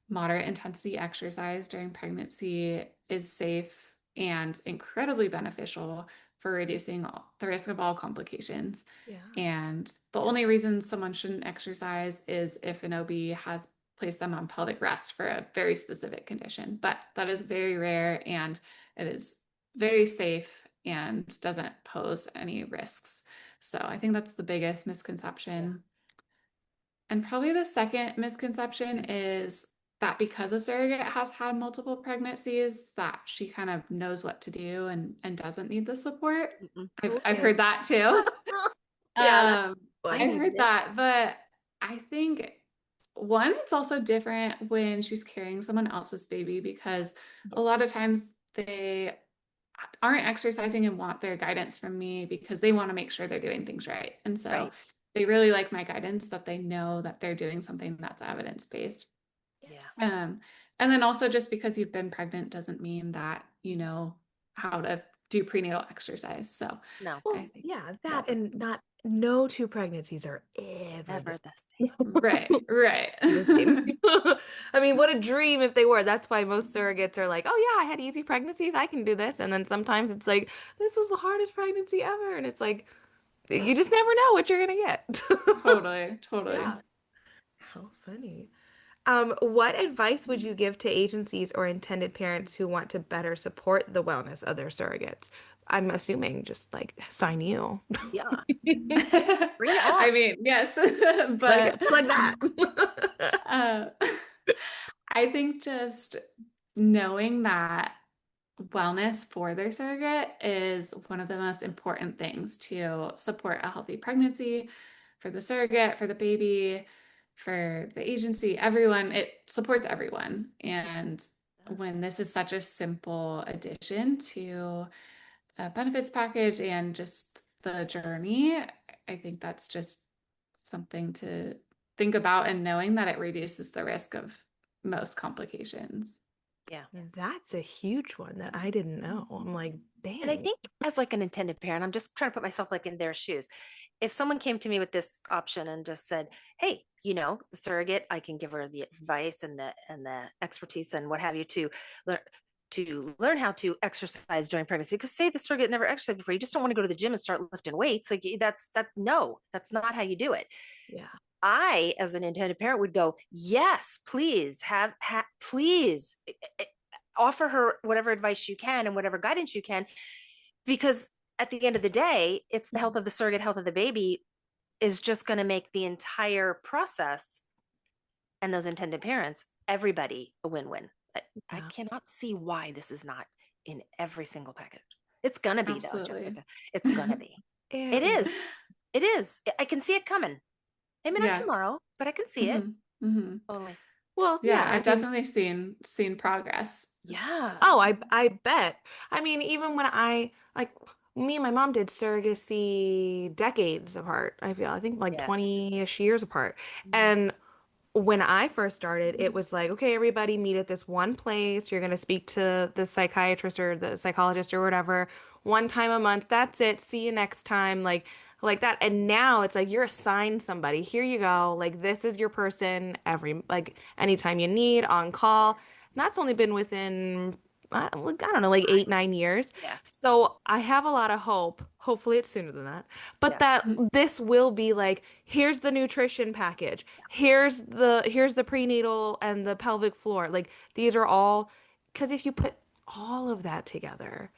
moderate intensity exercise during pregnancy is safe and incredibly beneficial for reducing the risk of all complications. Yeah. And the only reason someone shouldn't exercise is if an OB has placed them on pelvic rest for a very specific condition. But that is very rare and it is very safe and doesn't pose any risks. So I think that's the biggest misconception. And probably the second misconception is that because a surrogate has had multiple pregnancies, that she kind of knows what to do and doesn't need the support. Mm-mm. I've Okay. heard that too. Yeah, I I needed heard it. that, but I think one, it's also different when she's carrying someone else's baby because a lot of times they aren't exercising and want their guidance from me because they want to make sure they're doing things right. And so Right. they really like my guidance that they know that they're doing something that's evidence-based. Yeah. And then also just because you've been pregnant doesn't mean that you know how to do prenatal exercise. So No, Well, I think yeah, that and not no two pregnancies are ever never the the same. right. the same. I mean, what a dream if they were. That's why most surrogates are like, oh yeah, I had easy pregnancies. I can do this. And then sometimes it's like, this was the hardest pregnancy ever. And it's like, you just never know what you're gonna get. Totally. Yeah. How funny. What advice would you give to agencies or intended parents who want to better support the wellness of their surrogates? I'm assuming just like sign you. Yeah. Bring it on. I mean, yes, Like, but like that. uh, I think just knowing that wellness for their surrogate is one of the most important things to support a healthy pregnancy for the surrogate, for the baby, for the agency, everyone. It supports everyone. And when this is such a simple addition to a benefits package and just the journey, I think that's just something to think about, and knowing that it reduces the risk of most complications. Yeah. That's a huge one that I didn't know. I'm like, And I dang. think as like an intended parent, I'm just trying to put myself like in their shoes. If someone came to me with this option and just said, "Hey, the surrogate, I can give her the advice and the expertise and what have you to learn how to exercise during pregnancy." Because say the surrogate never exercised before, you just don't want to go to the gym and start lifting weights. Like no, that's not how you do it. Yeah. I, as an intended parent, would go, yes, please please offer her whatever advice you can and whatever guidance you can, because at the end of the day, it's the health of the surrogate, health of the baby is just going to make the entire process and those intended parents, everybody a win-win. I cannot see why this is not in every single package. It's going to be though, Absolutely. Jessica. It's going to be. And It is. It is. I can see it coming. Maybe not Yeah. tomorrow, but I can see it. Totally. well, Yeah, I I've mean, definitely seen progress. Yeah. oh, I bet. I mean, even when me and my mom did surrogacy decades apart, I think like Yeah. 20-ish years apart. And when I first started, it was like, okay, everybody meet at this one place. You're going to speak to the psychiatrist or the psychologist or whatever one time a month. That's it. See you next time. Like that. And now it's like you're assigned somebody. Here you go. Like this is your person anytime you need on call. And that's only been within I don't know, like 8, 9 years. Yeah. So I have a lot of hope. Hopefully it's sooner than that. But Yeah. that this will be like, here's the nutrition package. Here's the prenatal and the pelvic floor. Like these are all, because if you put all of that together,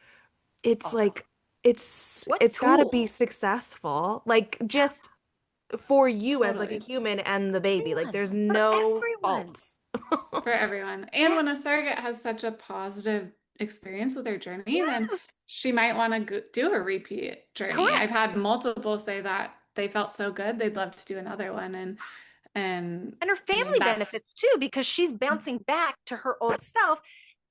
it's Oh, like it's what it's got to be tools? successful. Like just for you as like a Totally. human and the baby. Like Everyone. there's For no everyone. faults. For everyone. And when a surrogate has such a positive experience with their journey, then Yes. she might want to do a repeat journey. I've Correct. had multiple say that they felt so good, they'd love to do another one. And her I mean, family that's benefits too, because she's bouncing back to her old self.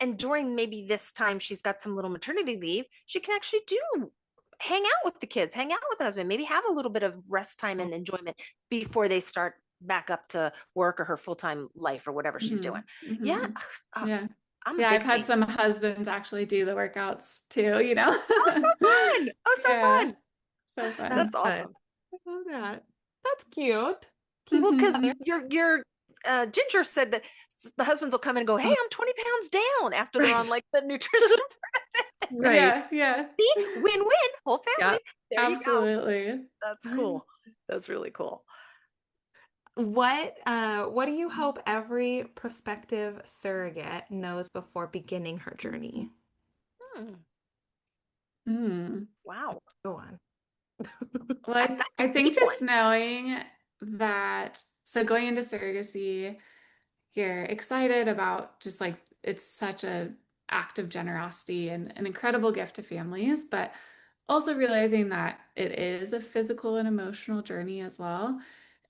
And during maybe this time she's got some little maternity leave, she can actually do hang out with the kids, hang out with the husband, maybe have a little bit of rest time and enjoyment before they start back up to work or her full-time life or whatever she's doing. Yeah. Yeah. I'm a Yeah, I've big had fan. some husbands actually do the workouts too. Oh, so fun. Oh, so Yeah, fun. so fun. That's fun. awesome. I love that. That's cute. Keep Well, because together. your Ginger said that the husbands will come in and go, "Hey, I'm 20 pounds down," after they're on Right. like the nutrition. Right. Yeah, See, win-win, whole family. Yep. There you go. absolutely. That's cool. That's really cool. What do you hope every prospective surrogate knows before beginning her journey? Hmm. Mm. Wow. Go on. Well, That's I a think deep one. just knowing that, so going into surrogacy, you're excited about just like it's such a act of generosity and an incredible gift to families, but also realizing that it is a physical and emotional journey as well.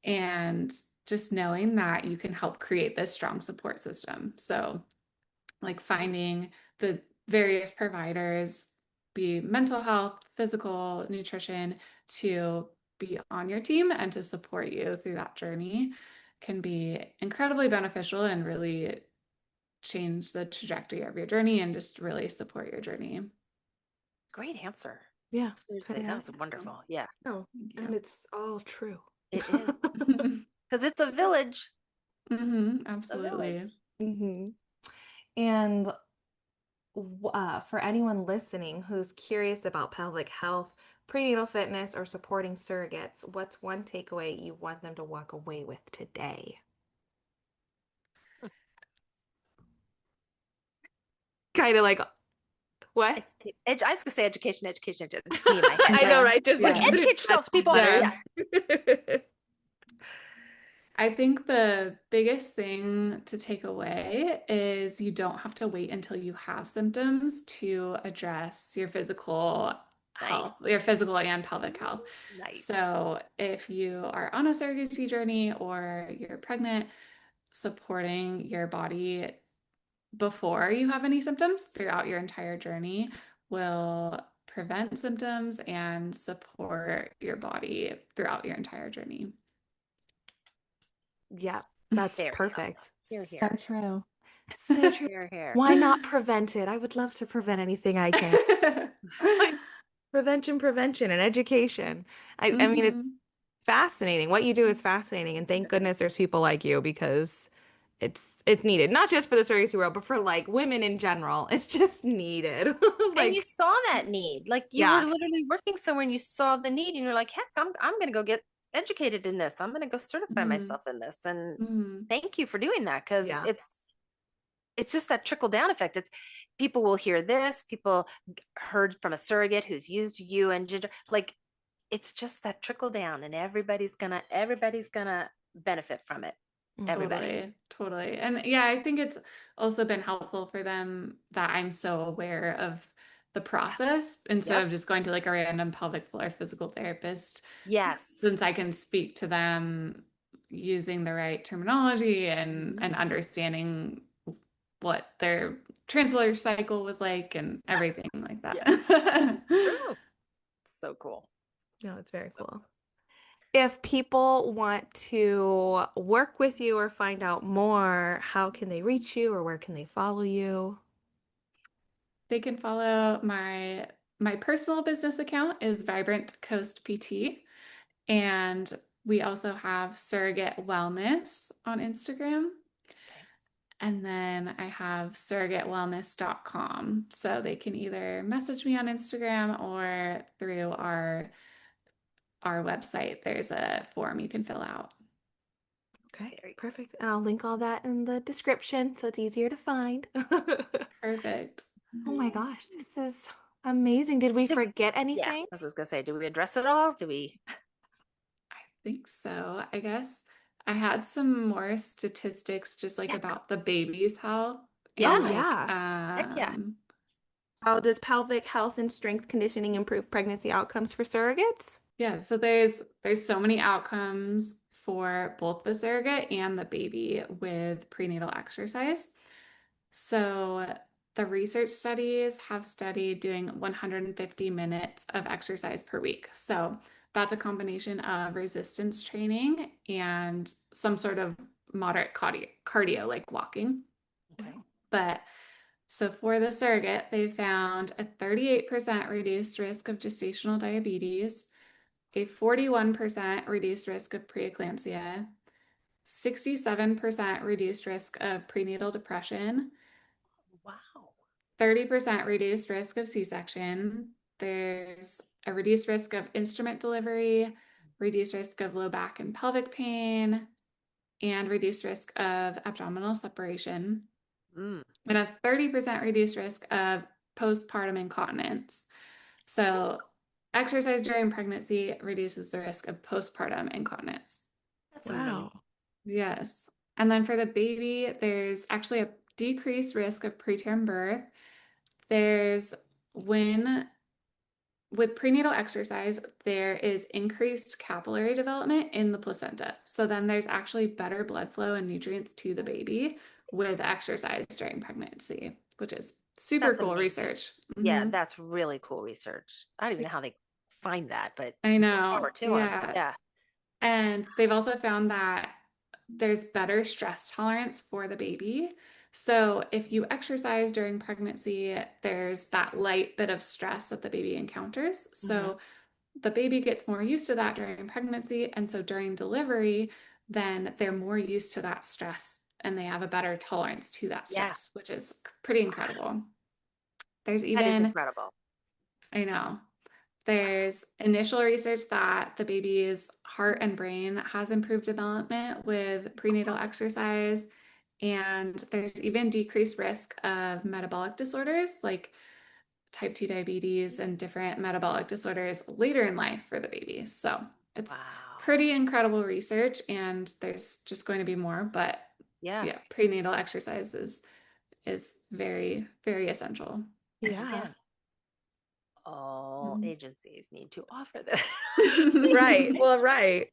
And just knowing that you can help create this strong support system. So, like finding the various providers, be mental health, physical, nutrition, to be on your team and to support you through that journey can be incredibly beneficial and really change the trajectory of your journey and just really support your journey. Great answer. Yeah. Seriously, that was wonderful. Yeah, No, and it's all true. it is. Because it's a village. It's a village. Absolutely. Mm-hmm. And for anyone listening who's curious about pelvic health, prenatal fitness, or supporting surrogates, what's one takeaway you want them to walk away with today? Kind of like, what? I was gonna say education, education, just me in my head. I know, Yeah. right? Just Like like educate yourselves, people. Yeah. Yeah. I think the biggest thing to take away is you don't have to wait until you have symptoms to address your physical Nice. health, your physical and pelvic health. Nice. So if you are on a surrogacy journey or you're pregnant, supporting your body before you have any symptoms throughout your entire journey will prevent symptoms and support your body throughout your entire journey. Yeah, that's There you go. perfect. Here, So here. true. So true. Here, here. Why not prevent it? I would love to prevent anything I can. Prevention, and education. I mean, it's Mhm. fascinating. What you do is fascinating, and thank goodness there's people like you because it's needed. Not just for the surrogacy world, but for like women in general. It's just needed. And you Like, saw that need. Like you were yeah. literally working somewhere and you saw the need and you're like, heck, I'm gonna go get educated in this. I'm gonna go certify Mhm. myself in this. And Mhm. thank you for doing that because Yeah. it's just that trickle down effect. It's people will hear this, people heard from a surrogate who's used you and ginger. Like it's just that trickle down and everybody's gonna benefit from it. Mhm. Everybody. Totally, totally. And yeah, I think it's also been helpful for them that I'm so aware of the process instead Yep. of just going to like a random pelvic floor physical therapist, Yes. since I can speak to them using the right terminology Mhm. and understanding what their translator cycle was like and everything like Yeah. that. True. So cool. No, it's very cool. If people want to work with you or find out more, how can they reach you or where can they follow you? They can follow my personal business account is Vibrant Coast PT. And we also have Surrogate Wellness on Instagram. Okay. And then I have surrogatewellness.com. So they can either message me on Instagram or through our website. There's a form you can fill out. Okay, There you perfect. And I'll link all that in the description so it's easier to find. Perfect. Oh my gosh, this is amazing. Did we go. forget Yeah, anything? I was gonna say, do we address it all? Do we? I think so. I guess I had some more statistics just like Yeah. about the baby's health Yeah. Oh, and like yeah. Heck yeah. How does pelvic health and strength conditioning improve pregnancy outcomes for surrogates? yeah, so there's so many outcomes for both the surrogate and the baby with prenatal exercise. So the research studies have studied doing 150 minutes of exercise per week. So that's a combination of resistance training and some sort of moderate cardio like walking. Okay. But so for the surrogate, they found a 38% reduced risk of gestational diabetes, a 41% reduced risk of preeclampsia, 67% reduced risk of prenatal depression, Wow. 30% reduced risk of C-section. There's a reduced risk of instrument delivery, reduced risk of low back and pelvic pain, and reduced risk of abdominal separation, Mm. and a 30% reduced risk of postpartum incontinence. So, exercise during pregnancy reduces the risk of postpartum incontinence. That's amazing. Wow. Yes. And then for the baby, there's actually a decreased risk of preterm birth. There's when with prenatal exercise, there is increased capillary development in the placenta. So then there's actually better blood flow and nutrients to the baby with exercise during pregnancy, which is super That's cool amazing. research. Yeah, Hmm. that's really cool research. I don't even know how they find that, but I more know. power to them. Yeah. Yeah. And they've also found that there's better stress tolerance for the baby. So if you exercise during pregnancy, there's that light bit of stress that the baby encounters. Hmm. So the baby gets more used to that during pregnancy. And so during delivery, then they're more used to that stress and they have a better tolerance to that Yeah. stress, which is pretty incredible. There's That is even, incredible. I know, Wow. there's initial research that the baby's heart and brain has improved development with prenatal exercise. And there's even decreased risk of metabolic disorders like type 2 diabetes and different metabolic disorders later in life for the baby. So It's Wow. pretty incredible research, and there's just going to be more, but Yeah. yeah, prenatal exercise is very, very essential. And Yeah. again, all Mhm. agencies need to offer this. Right. Well, right.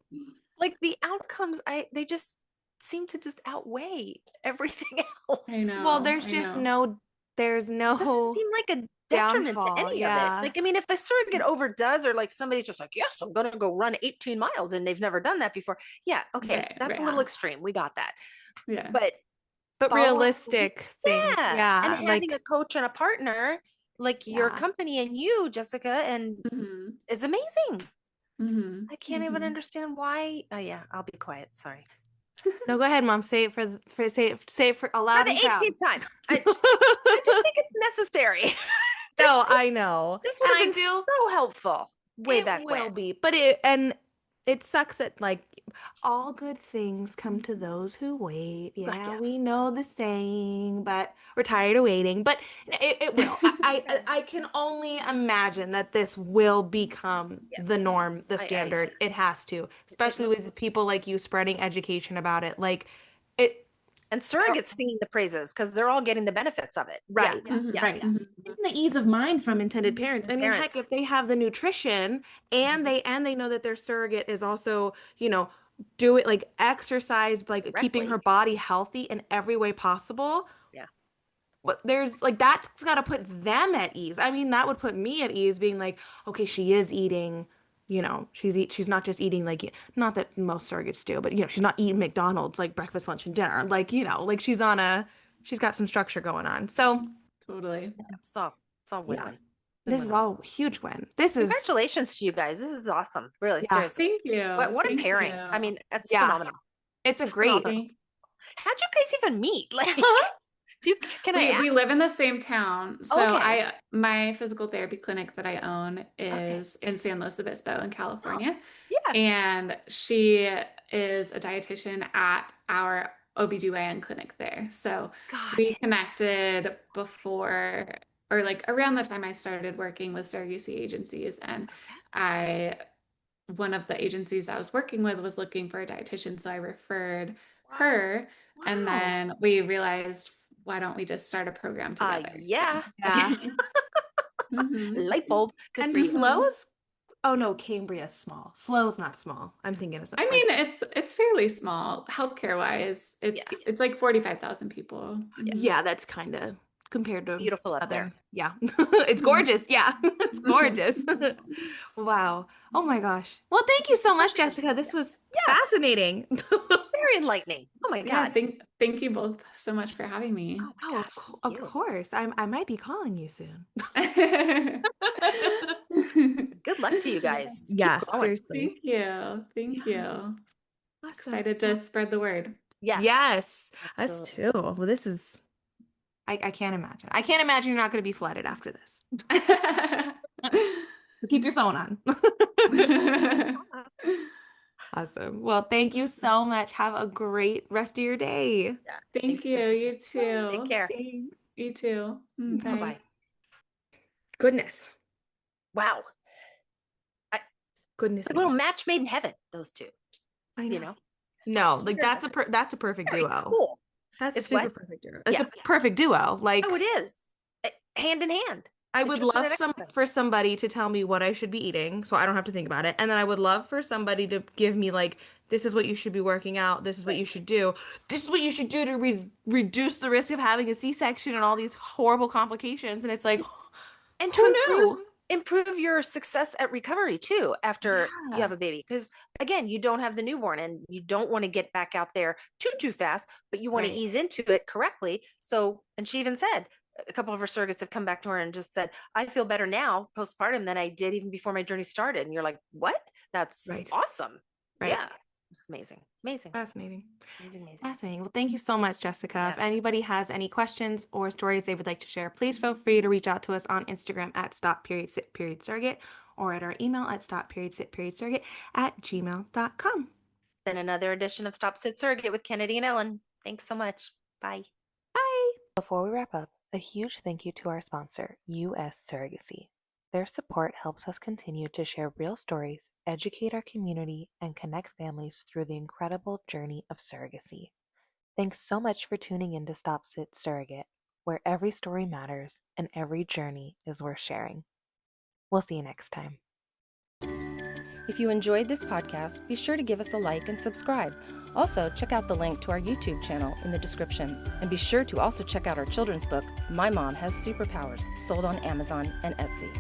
Like the outcomes, they just seem to just outweigh everything else. I know. Well, there's I just know. there's Doesn't no seem like a detriment to downfall. any of it. Yeah. Like, I mean, if the surrogate overdoes, or like somebody's just like, yes, I'm gonna go run 18 miles and they've never done that before. Yeah, okay, Right, that's a right. little extreme. We got that. Yeah. But But following, realistic things. yeah, and Yeah. having a Like, coach and a partner like your yeah. company and you, Jessica, and Mhm. it's amazing. Mhm. I can't even Mhm. understand why. Oh yeah, I'll be quiet. Sorry. No, go ahead, Mom. Say it say it for For loud the and proud. 18th time. I just think it's necessary. this, No, this I know. this would And have I been do so helpful way it back will when. be. But it sucks that like all good things come to those who wait. Yeah, Yes. we know the saying, but we're tired of waiting. But it will. I can only imagine that this will become Yes. the norm, the I standard. It has to, it especially will. with people like you spreading education about it. Like it. And surrogates singing the praises because they're all getting the benefits of it. Yeah, Right, Mhm. yeah, right. yeah. Mhm. And the ease of mind from intended parents. I mean, heck, Parents. if they have the nutrition and they know that their surrogate is also, do it like exercise, like keeping her Correctly. body healthy in every way possible. Yeah. But there's like that's got to put them at ease. I mean, that would put me at ease being like, okay, she is eating, she's not just eating like not that most surrogates do, but she's not eating McDonald's like breakfast, lunch, and dinner. Like, like she's got some structure going on. So, Totally. It's all yeah. win-win. This is Win-win. all huge win. This is Congratulations to you guys. This is awesome. Really, yeah. seriously. Thank you. What a Thank pairing. I you. mean, that's Yeah. phenomenal. It's a It's great. phenomenal. Thank How'd you guys even meet? Like, can I We ask? live in the same town. So Okay. my physical therapy clinic that I own Okay. is in San Luis Obispo in California. Yeah. And she is a dietitian at our OBGYN clinic there. So Got we it. connected before or like around the time I started working with surrogacy agencies, and I one of the agencies I was working with was looking for a dietitian, so I referred her, and Wow. then we realized, why don't we just start a program together? Yeah. Yeah. Mhm. Light bulb. Good And for you. Slow's. Oh no, Cambria's small. Slow's not small. I'm thinking of I something like. mean, it's fairly small healthcare wise. Yeah. It's like 45,000 people. Yeah. Mhm. Yeah, that's kind of compared to Beautiful up other. there. Yeah, it's gorgeous. Yeah, it's gorgeous. Wow. Oh my gosh. Well, thank you so much, Jessica. This was Yeah. fascinating. Very enlightening. Oh my Yeah, God. thank you both so much for having me. Oh my Oh, gosh. Thank of you. course. I might be calling you soon. Good luck to you guys. Just keep Yeah, growing. seriously. Thank you. Thank Yeah. you. Awesome. Excited to spread the word. Yes. Yes, us Absolutely. too. Well, this is. I can't imagine. I can't imagine you're not going to be flooded after this. So keep your phone on. Awesome. Well, thank you so much. Have a great rest of your day. Yeah. Thank Thanks, you. Jessica. You Take too. care. Thanks. You too. Bye. Bye-bye. Goodness. Wow. It's Goodness like a me. little match made in heaven, those two, I you know. know? No, It's like very, that's a perfect very duo. cool. That's It's super what? perfect duo. It's Yeah. a perfect duo. Like Oh, it is. Hand in hand. I would Nutrition love and exercise. for somebody to tell me what I should be eating so I don't have to think about it. And then I would love for somebody to give me like this is what you should be working out. This is what Right. you should do. This is what you should do to reduce the risk of having a C-section and all these horrible complications. And it's like, And to who knew? improve your success at recovery too after you have Yeah. a baby, because again, you don't have the newborn and you don't want to get back out there too fast, but you want to Right. ease into it correctly. So, and she even said a couple of her surrogates have come back to her and just said, I feel better now postpartum than I did even before my journey started. And you're like, what? That's Right. awesome. Right. Yeah, it's amazing. Fascinating. Amazing. Fascinating. Well, thank you so much, Jessica. Yeah. If anybody has any questions or stories they would like to share, please feel free to reach out to us on Instagram at Stop.Sit.Surrogate or at our email at Stop.Sit.Surrogate@gmail.com. It's been another edition of Stop.Sit.Surrogate with Kennedy and Ellen. Thanks so much. Bye. Bye. Before we wrap up, a huge thank you to our sponsor, US Surrogacy. Their support helps us continue to share real stories, educate our community, and connect families through the incredible journey of surrogacy. Thanks so much for tuning in to Stop.Sit.Surrogate, where every story matters and every journey is worth sharing. We'll see you next time. If you enjoyed this podcast, be sure to give us a like and subscribe. Also, check out the link to our YouTube channel in the description. And be sure to also check out our children's book, My Mom Has Superpowers, sold on Amazon and Etsy.